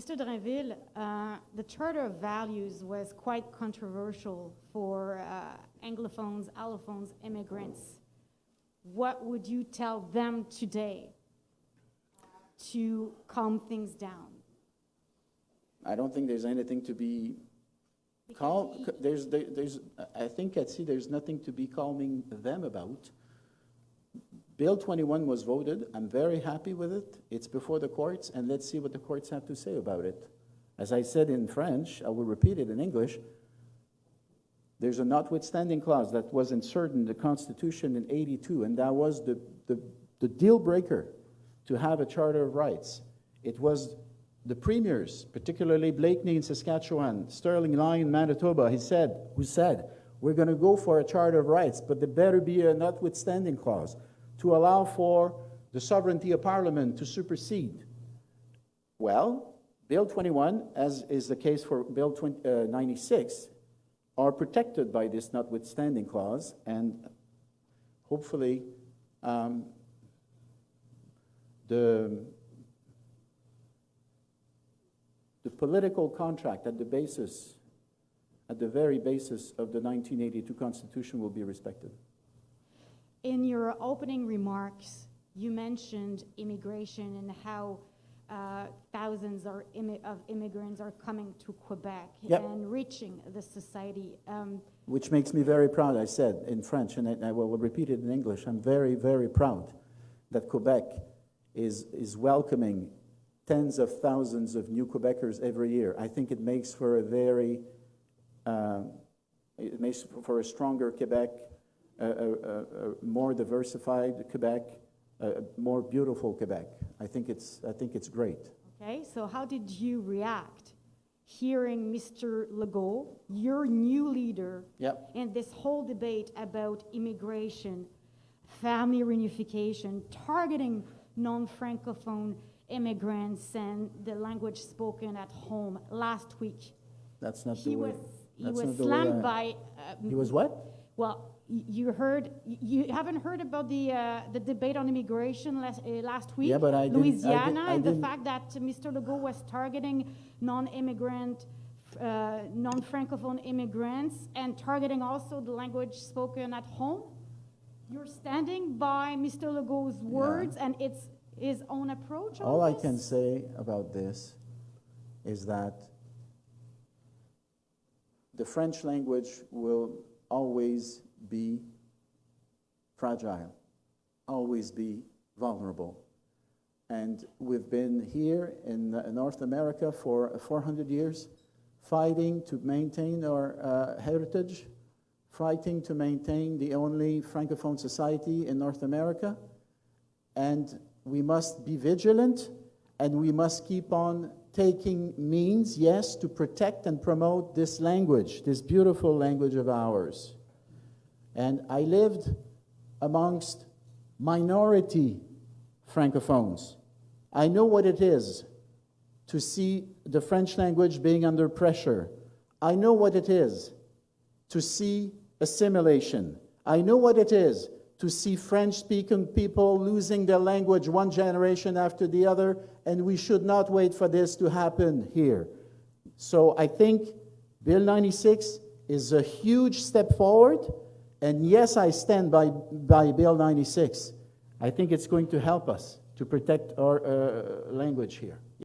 Mr. Drainville, the Charter of Values was quite controversial for Anglophones, allophones, immigrants. What would you tell them today to calm things down? I don't think there's anything to be calm. I think at sea there's nothing to be calming them about. Bill 21 was voted. I'm very happy with it. It's before the courts, and let's see what the courts have to say about it. As I said in French, I will repeat it in English. There's a notwithstanding clause that was inserted in the Constitution in '82, and that was the deal breaker to have a Charter of Rights. It was the premiers, particularly Blakeney in Saskatchewan, Sterling Lyon in Manitoba, who said, we're going to go for a Charter of Rights, but there better be a notwithstanding clause to allow for the sovereignty of Parliament to supersede. Well, Bill 21, as is the case for Bill 96, are protected by this notwithstanding clause, and hopefully the political contract at the very basis of the 1982 Constitution will be respected. In your opening remarks, you mentioned immigration and how thousands of immigrants are coming to Quebec and reaching the society. Which makes me very proud, I said in French, and I will repeat it in English. I'm very, very proud that Quebec is welcoming tens of thousands of new Quebecers every year. I think it makes for a stronger Quebec, a more diversified Quebec, a more beautiful Quebec. I think it's great. Okay, so how did you react hearing Mr. Legault, your new leader, in this whole debate about immigration, family reunification, targeting non-Francophone immigrants and the language spoken at home last week? That's not he the way. He was slammed by. He was what? Well, you haven't heard about the debate on immigration last week? Yeah, but Louisiana, and the fact that Mr. Legault was targeting non-immigrant, non-Francophone immigrants and targeting also the language spoken at home. You're standing by Mr. Legault's words and it's his own approach on All this? I can say about this is that the French language will always be fragile, always be vulnerable. And we've been here in North America for 400 years, fighting to maintain our heritage, fighting to maintain the only Francophone society in North America. And we must be vigilant, and we must keep on taking means, yes, to protect and promote this language, this beautiful language of ours. And I lived amongst minority Francophones. I know what it is to see the French language being under pressure. I know what it is to see assimilation. I know what it is to see French-speaking people losing their language one generation after the other, and we should not wait for this to happen here. So I think Bill 96 is a huge step forward, and yes, I stand by Bill 96. I think it's going to help us to protect our language here.